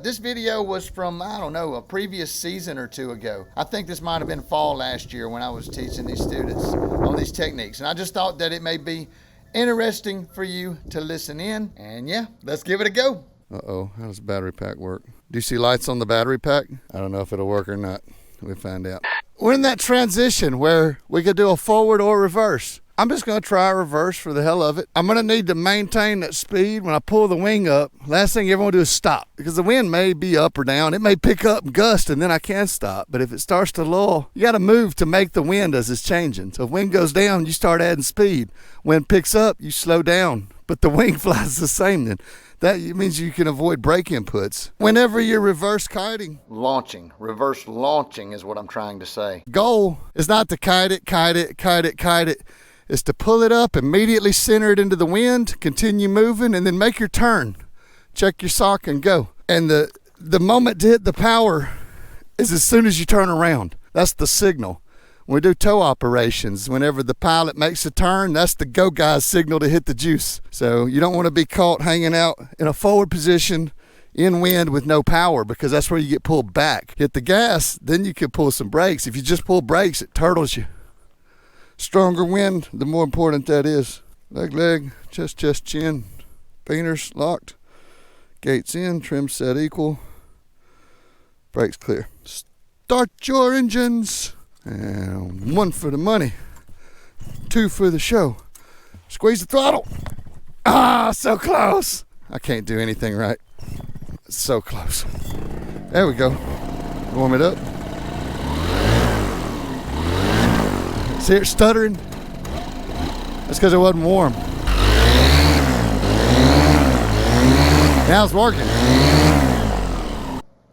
This video was from, I don't know, a previous season or two ago. I think this might have been fall last year when I was teaching these students on these techniques. And I just thought that it may be interesting for you to listen in. And yeah, let's give it a go. Uh-oh, how does the battery pack work? Do you see lights on the battery pack? I don't know if it'll work or not. We'll find out. We're in that transition where we could do a forward or reverse. I'm just going to try a reverse for the hell of it. I'm going to need to maintain that speed when I pull the wing up. Last thing you ever want to do is stop, because the wind may be up or down. It may pick up and gust, and then I can stop. But if it starts to lull, you got to move to make the wind as it's changing. So if wind goes down, you start adding speed. Wind picks up, you slow down. But the wing flies the same then. That means you can avoid brake inputs. Whenever you're reverse kiting, reverse launching is what I'm trying to say. Goal is not to kite it. Is to pull it up, immediately center it into the wind, continue moving, and then make your turn. Check your sock and go. And the moment to hit the power is as soon as you turn around. That's the signal. When we do tow operations, whenever the pilot makes a turn, that's the go guy's signal to hit the juice. So you don't want to be caught hanging out in a forward position in wind with no power, because that's where you get pulled back. Hit the gas, then you can pull some brakes. If you just pull brakes, it turtles you. Stronger wind, the more important that is. Leg, chest, chin. Painters locked. Gates in, trim set equal. Brakes clear. Start your engines. And 1 for the money. 2 for the show. Squeeze the throttle. Ah, so close. I can't do anything right. So close. There we go. Warm it up. See it stuttering? That's because it wasn't warm. Now it's working.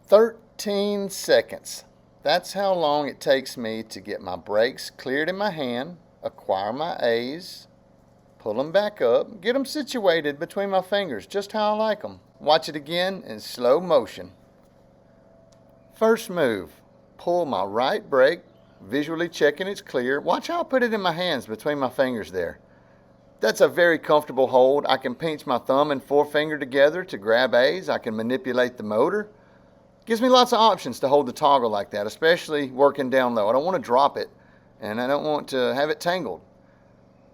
13 seconds. That's how long it takes me to get my brakes cleared in my hand, acquire my A's, pull them back up, get them situated between my fingers, just how I like them. Watch it again in slow motion. First move, pull my right brake, visually checking it's clear. Watch how I put it in my hands between my fingers there. That's a very comfortable hold. I can pinch my thumb and forefinger together to grab A's. I can manipulate the motor. Gives me lots of options to hold the toggle like that, especially working down low. I don't want to drop it, and I don't want to have it tangled.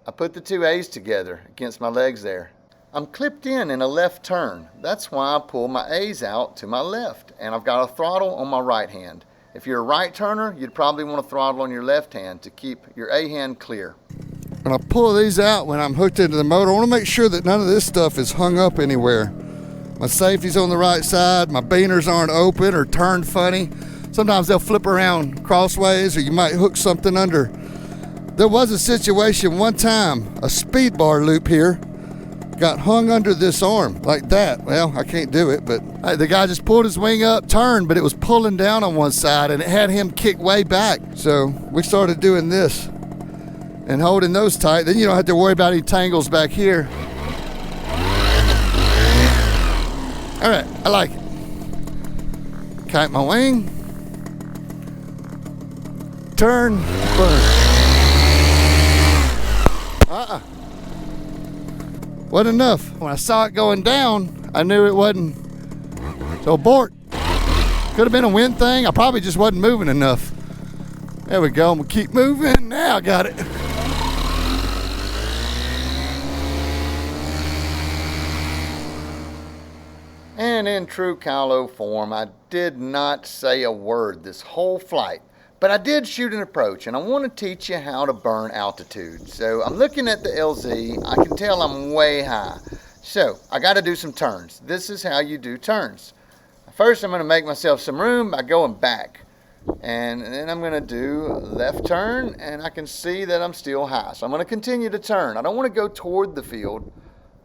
I put the 2 A's together against my legs there. I'm clipped in a left turn. That's why I pull my A's out to my left, and I've got a throttle on my right hand. If you're a right turner, you'd probably want to throttle on your left hand to keep your A hand clear. When I pull these out when I'm hooked into the motor, I want to make sure that none of this stuff is hung up anywhere. My safety's on the right side, my beaners aren't open or turned funny. Sometimes they'll flip around crossways, or you might hook something under. There was a situation one time, a speed bar loop here got hung under this arm like that. Well, I can't do it, but the guy just pulled his wing up, turned, but it was pulling down on one side and it had him kick way back. So we started doing this and holding those tight. Then you don't have to worry about any tangles back here. All right, I like it. Kite my wing. Turn, burn. Wasn't enough. When I saw it going down, I knew it wasn't. So abort. Could have been a wind thing. I probably just wasn't moving enough. There we go. I'm gonna keep moving. Now I got it. And in true Kylo form, I did not say a word this whole flight. But I did shoot an approach, and I want to teach you how to burn altitude. So I'm looking at the LZ. I can tell I'm way high. So I got to do some turns. This is how you do turns. First, I'm going to make myself some room by going back. And then I'm going to do a left turn, and I can see that I'm still high. So I'm going to continue to turn. I don't want to go toward the field.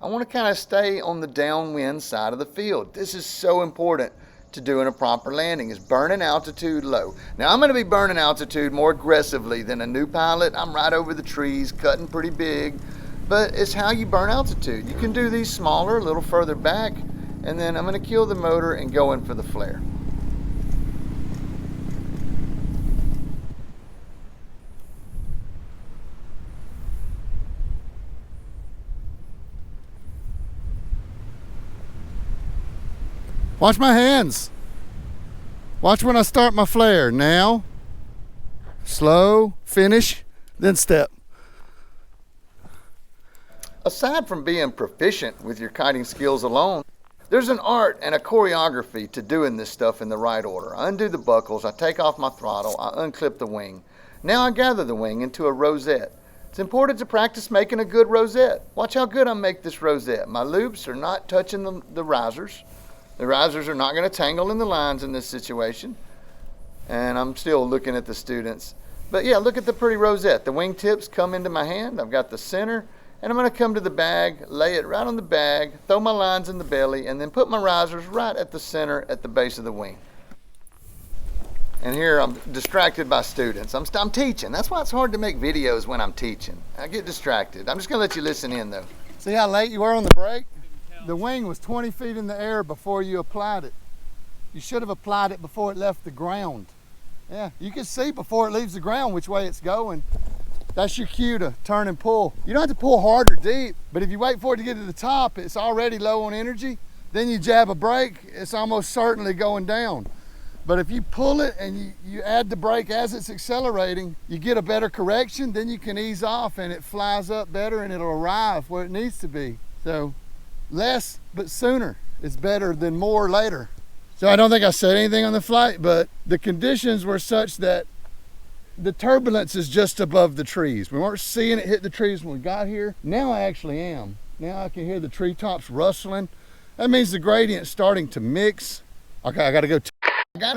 I want to kind of stay on the downwind side of the field. This is so important to doing a proper landing, is burning altitude low. Now I'm going to be burning altitude more aggressively than a new pilot. I'm right over the trees, cutting pretty big, but it's how you burn altitude. You can do these smaller, a little further back, and then I'm going to kill the motor and go in for the flare. Watch my hands. Watch when I start my flare. Now, slow, finish, then step. Aside from being proficient with your kiting skills alone, there's an art and a choreography to doing this stuff in the right order. I undo the buckles, I take off my throttle, I unclip the wing. Now I gather the wing into a rosette. It's important to practice making a good rosette. Watch how good I make this rosette. My loops are not touching the risers. The risers are not going to tangle in the lines in this situation. And I'm still looking at the students. But yeah, look at the pretty rosette. The wing tips come into my hand. I've got the center. And I'm going to come to the bag, lay it right on the bag, throw my lines in the belly, and then put my risers right at the center at the base of the wing. And here I'm distracted by students. I'm teaching. That's why it's hard to make videos when I'm teaching. I get distracted. I'm just going to let you listen in though. See how late you were on the brake? The wing was 20 feet in the air before you applied it. You should have applied it before it left the ground. Yeah, you can see before it leaves the ground which way it's going. That's your cue to turn and pull. You don't have to pull hard or deep, but if you wait for it to get to the top, it's already low on energy. Then you jab a brake, it's almost certainly going down. But if you pull it and you add the brake as it's accelerating, you get a better correction, then you can ease off and it flies up better and it'll arrive where it needs to be. So less but sooner is better than more later. So I don't think I said anything on the flight, but the conditions were such that the turbulence is just above the trees. We weren't seeing it hit the trees when we got here. Now I actually am. Now I can hear the treetops rustling. That means the gradient's starting to mix. Okay, I gotta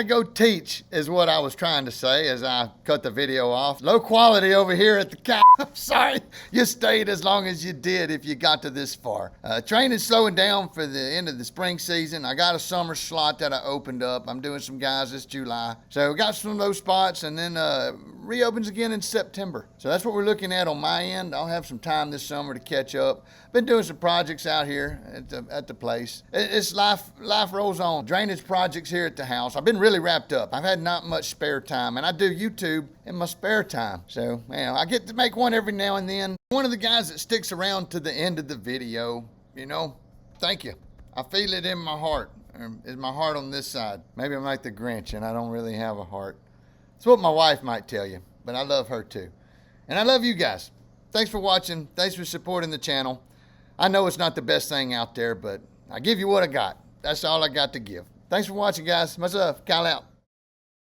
go teach is what I was trying to say as I cut the video off. Low quality over here at the I'm sorry you stayed as long as you did if you got to this far. Training's slowing down for the end of the spring season. I got a summer slot that I opened up. I'm doing some guys this July. So we got some of those spots and then reopens again in September. So that's what we're looking at on my end. I'll have some time this summer to catch up. Been doing some projects out here at the place. It's life rolls on. Drainage projects here at the house. I've been really wrapped up. I've had not much spare time and I do YouTube in my spare time. So, man, I get to make one every now and then. One of the guys that sticks around to the end of the video, you know, thank you. I feel it in my heart. Is my heart on this side? Maybe I'm like the Grinch and I don't really have a heart. It's what my wife might tell you, but I love her too. And I love you guys. Thanks for watching. Thanks for supporting the channel. I know it's not the best thing out there, but I give you what I got. That's all I got to give. Thanks for watching, guys. Much love. Kyle out.